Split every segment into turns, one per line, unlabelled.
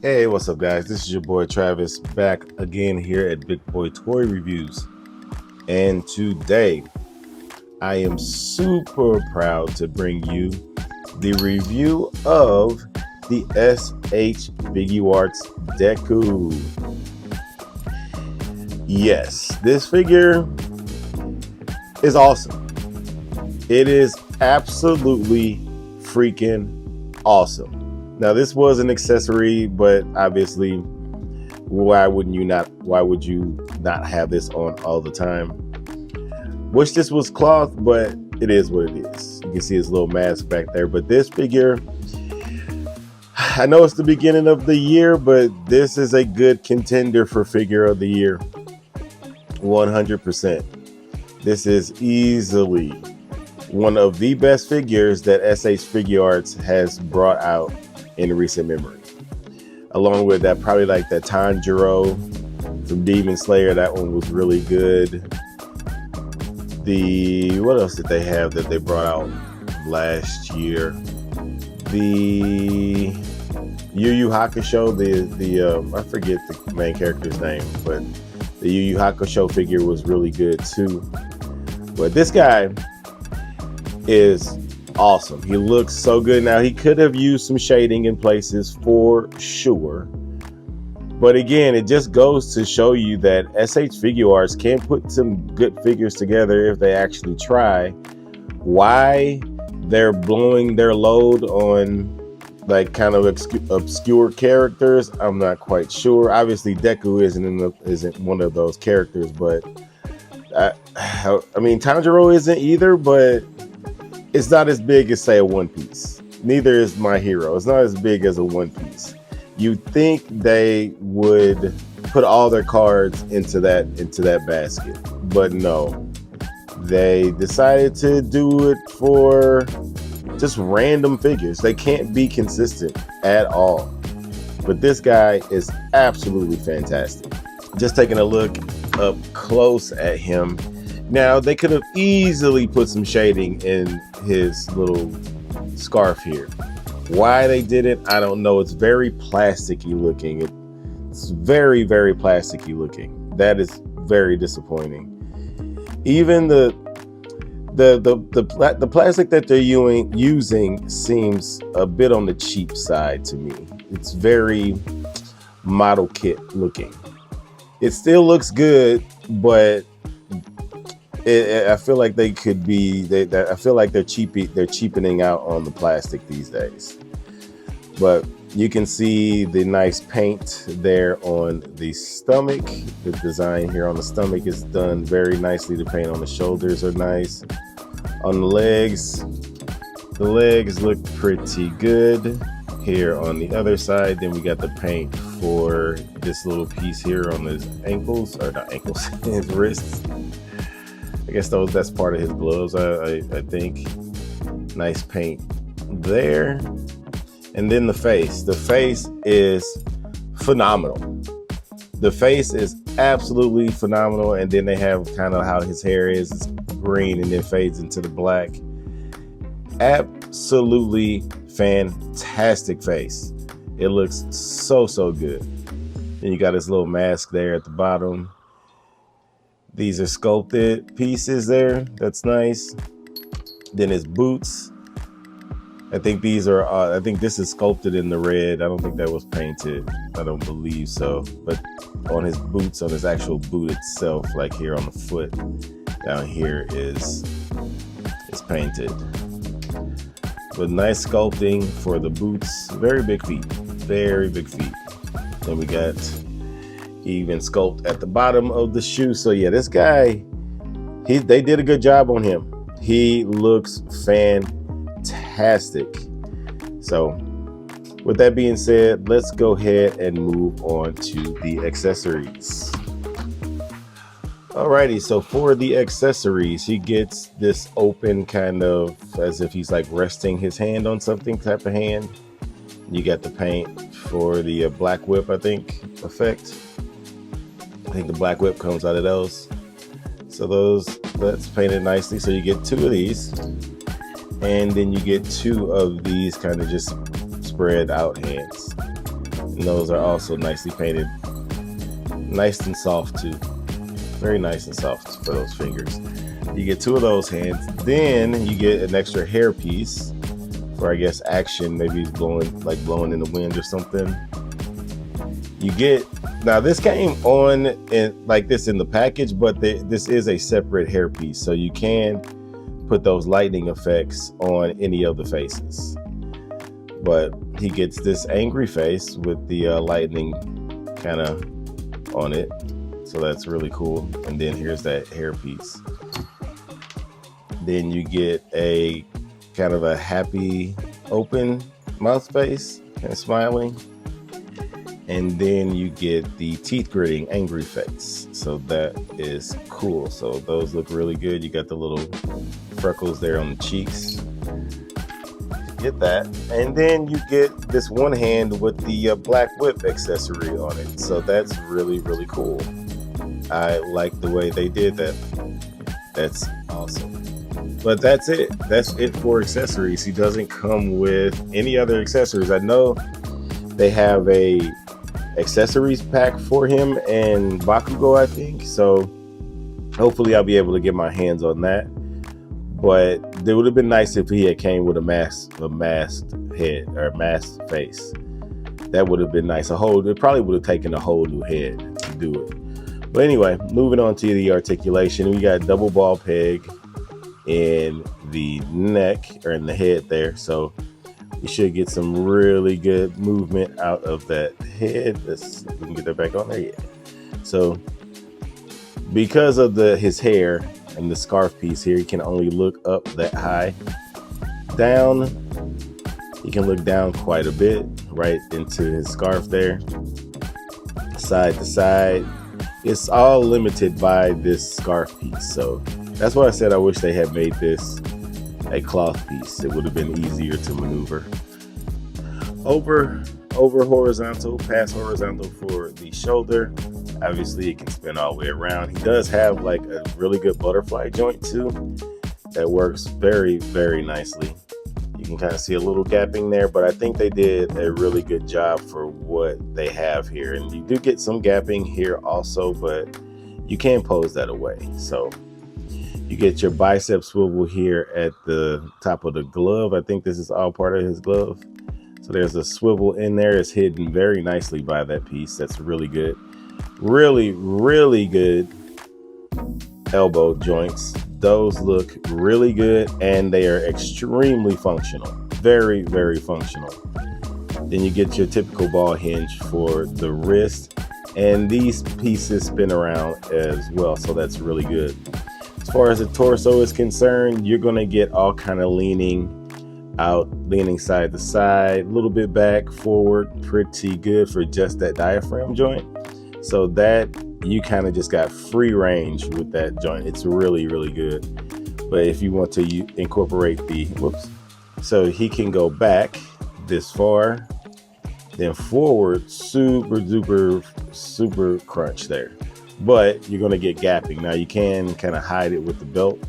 Hey, what's up, guys? This is your boy Travis back again here at Big Boy Toy Reviews. And today I am super proud to bring you the review of the SH Figuarts Deku. Yes, this figure is awesome. It is absolutely freaking awesome. Now, this was an accessory, but obviously, why would you not have this on all the time? Wish this was cloth, but it is what it is. You can see his little mask back there. But this figure, I know it's the beginning of the year, but this is a good contender for figure of the year. 100%. This is easily one of the best figures that SH Figuarts has brought out in recent memory. Along with that, probably like that Tanjiro from Demon Slayer. That one was really good. What else did they have that they brought out last year? The Yu Yu Hakusho, I forget the main character's name, but the Yu Yu Hakusho figure was really good too. But this guy is awesome. He looks so good. Now, he could have used some shading in places for sure, but again, it just goes to show you that SH Figuarts can put some good figures together if they actually try. Why they're blowing their load on like kind of obscure characters, I'm not quite sure. Obviously, Deku isn't one of those characters, but I mean, Tanjiro isn't either, but it's not as big as, say, a One Piece. Neither is My Hero. It's not as big as a One Piece. You'd think they would put all their cards into that basket, but no. They decided to do it for just random figures. They can't be consistent at all. But this guy is absolutely fantastic. Just taking a look up close at him. Now, they could have easily put some shading in his little scarf here. Why they did it, I don't know. It's very plasticky looking. It's very, very plasticky looking. That is very disappointing. Even the plastic that they're using seems a bit on the cheap side to me. It's very model kit looking. It still looks good, but I feel like they could be. I feel like they're cheapening out on the plastic these days. But you can see the nice paint there on the stomach. The design here on the stomach is done very nicely. The paint on the shoulders are nice. On the legs look pretty good. Here on the other side, then we got the paint for this little piece here on his ankles, or not ankles, his wrists. I guess that's part of his gloves, I think. Nice paint there. And then the face. The face is phenomenal. The face is absolutely phenomenal. And then they have kind of how his hair is. It's green and then fades into the black. Absolutely fantastic face. It looks so good. Then you got his little mask there at the bottom. These are sculpted pieces there. That's nice. Then his boots. I think these are, I think this is sculpted in the red. I don't think that was painted. I don't believe so. But on his boots, on his actual boot itself, like here on the foot, down here is painted. But nice sculpting for the boots. Very big feet. Very big feet. Then we got even sculpt at the bottom of the shoe. So yeah, this guy, they did a good job on him. He looks fantastic. So with that being said, let's go ahead and move on to the accessories. Alrighty, so for the accessories, he gets this open kind of as if he's like resting his hand on something type of hand. You got the paint for the black whip, I think, effect. I think the black whip comes out of those. So that's painted nicely. So you get two of these. And then you get two of these kind of just spread out hands. And And those are also nicely painted. Nice and soft too. Very nice and soft for those fingers. You get 2 of those hands. Then you get an extra hair piece for, I guess, action. Maybe he's blowing in the wind or something. You get, now this came on in like this in the package, but this is a separate hair piece. So you can put those lightning effects on any of the faces. But he gets this angry face with the lightning kind of on it. So that's really cool. And then here's that hair piece. Then you get a kind of a happy open mouth space, kind of smiling. And then you get the teeth gritting angry face. So that is cool. So those look really good. You got the little freckles there on the cheeks. Get that. And then you get this one hand with the black whip accessory on it. So that's really, really cool. I like the way they did that. That's awesome. But that's it. That's it for accessories. He doesn't come with any other accessories. I know they have a accessories pack for him and Bakugo, I think. So hopefully I'll be able to get my hands on that. But it would have been nice if he had came with a masked head or a masked face. That would have been nice. It probably would have taken a whole new head to do it. But anyway, moving on to the articulation, we got double ball peg in the neck or in the head there. So you should get some really good movement out of that head. Let's see if we can get that back on there. Yeah. So because of his hair and the scarf piece here, you can only look up that high. Down, you can look down quite a bit, right into his scarf there. Side to side, it's all limited by this scarf piece. So that's why I said I wish they had made this a cloth piece. It would have been easier to maneuver. Over horizontal, past horizontal for the shoulder. Obviously it can spin all the way around. He does have like a really good butterfly joint too that works very, very nicely. You can kind of see a little gapping there, but I think they did a really good job for what they have here. And you do get some gapping here also, but you can pose that away. So you get your bicep swivel here at the top of the glove. I think this is all part of his glove. So there's a swivel in there. It's hidden very nicely by that piece. That's really good. Really, really good elbow joints. Those look really good and they are extremely functional. Very, very functional. Then you get your typical ball hinge for the wrist, and these pieces spin around as well. So that's really good. As far as the torso is concerned, you're going to get all kind of leaning out, leaning side to side, a little bit back, forward, pretty good for just that diaphragm joint. So that you kind of just got free range with that joint. It's really, really good. But if you want to incorporate so he can go back this far, then forward, super duper, super crunch there. But you're going to get gapping. Now you can kind of hide it with the belt,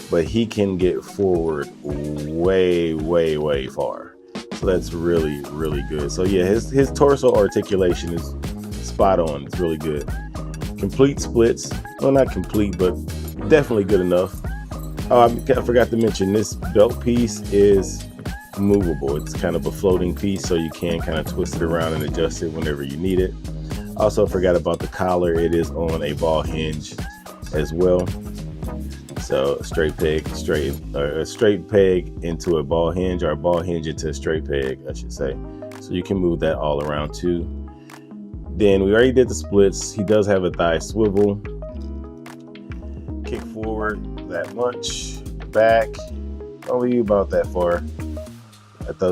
but he can get forward way, way, way far. So that's really, really good. So yeah, his torso articulation is spot on. It's really good. Complete splits. Well, not complete, but definitely good enough. Oh, I forgot to mention this belt piece is movable. It's kind of a floating piece, so you can kind of twist it around and adjust it whenever you need it. Also forgot about the collar. It is on a ball hinge as well. So a straight peg into a ball hinge, or a ball hinge into a straight peg, I should say. So you can move that all around too. Then we already did the splits. He does have a thigh swivel. Kick forward that much. Back. Only about that far.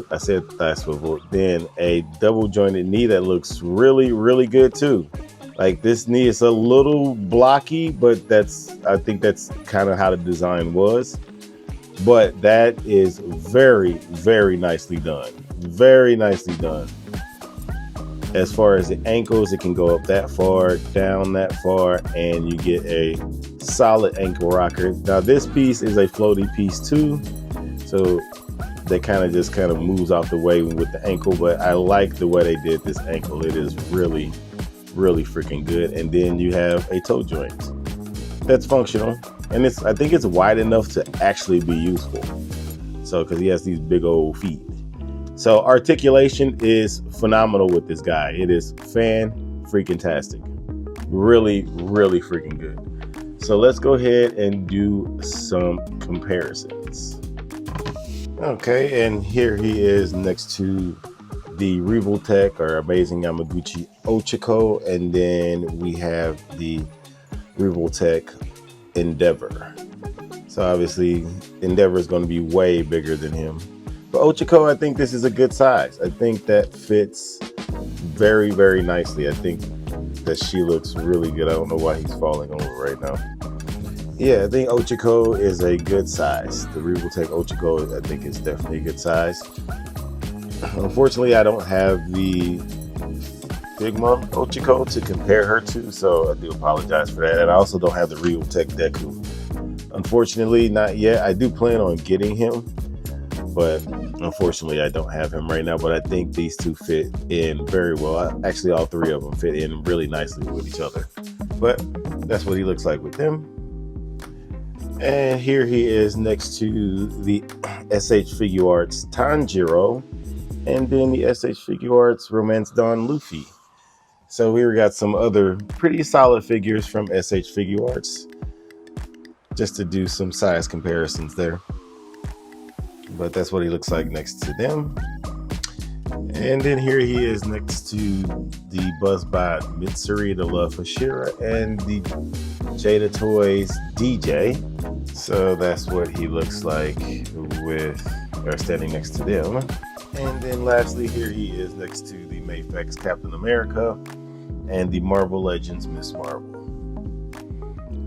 I said thigh swivel. Then a double jointed knee that looks really, really good too. Like this knee is a little blocky, but I think that's kind of how the design was. But that is very, very nicely done. Very nicely done. As far as the ankles, it can go up that far, down that far, and you get a solid ankle rocker. Now this piece is a floaty piece too. So that kind of moves off the way with the ankle, but I like the way they did this ankle. It is really, really freaking good. And then you have a toe joint that's functional, and I think it's wide enough to actually be useful. So, because he has these big old feet. So articulation is phenomenal with this guy. It is fan-freaking-tastic. Really, really freaking good. So let's go ahead and do some comparisons. Okay, and here he is next to the Revoltech or Amazing Yamaguchi Ochiko, and then we have the Revoltech Endeavor. So obviously Endeavor is going to be way bigger than him. But Ochiko, I think this is a good size. I think that fits very, very nicely. I think that she looks really good. I don't know why he's falling over right now. Yeah, I think Ochiko is a good size. The Revoltech Ochiko, I think, is definitely a good size. Unfortunately, I don't have the Figma Ochiko to compare her to, so I do apologize for that. And I also don't have the Revoltech Deku. Unfortunately, not yet. I do plan on getting him, but unfortunately, I don't have him right now. But I think these two fit in very well. Actually, all three of them fit in really nicely with each other. But that's what he looks like with them. And here he is next to the SH Figuarts Tanjiro, and then the SH Figuarts Romance Dawn Luffy. So here we got some other pretty solid figures from SH Figuarts, just to do some size comparisons there. But that's what he looks like next to them. And then here he is next to the Buzzbot Mitsuri, the Love for Shira, and the Jada Toys DJ. So that's what he looks like standing next to them. And then lastly, here he is next to the Mayfex Captain America and the Marvel Legends Miss Marvel.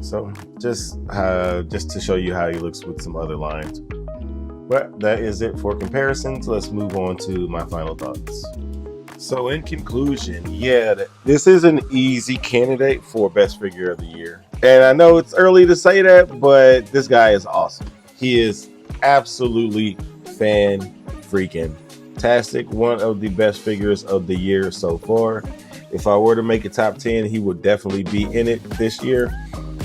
So just to show you how he looks with some other lines. But that is it for comparisons. Let's move on to my final thoughts. So in conclusion, yeah, this is an easy candidate for Best Figure of the Year. And I know it's early to say that, but this guy is awesome. He is absolutely fan-freaking-tastic. One of the best figures of the year so far. If I were to make a top 10, he would definitely be in it this year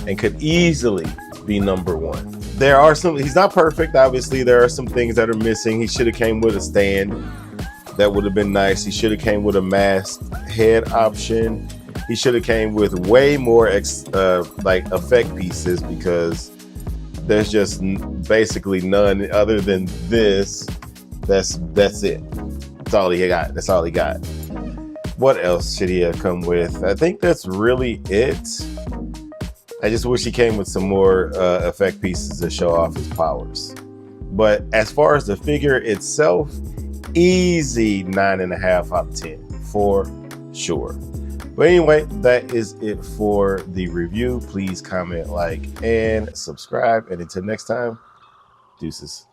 and could easily be number one. He's not perfect, obviously. There are some things that are missing. He should have came with a stand. That would have been nice. He should have came with a masked head option. He should have came with way more effect pieces, because there's just basically none other than this. That's it. That's all he got. That's all he got. What else should he have come with? I think that's really it. I just wish he came with some more effect pieces to show off his powers. But as far as the figure itself, easy 9.5 out of 10 for sure. But anyway, that is it for the review. Please comment, like, and subscribe. And until next time, deuces.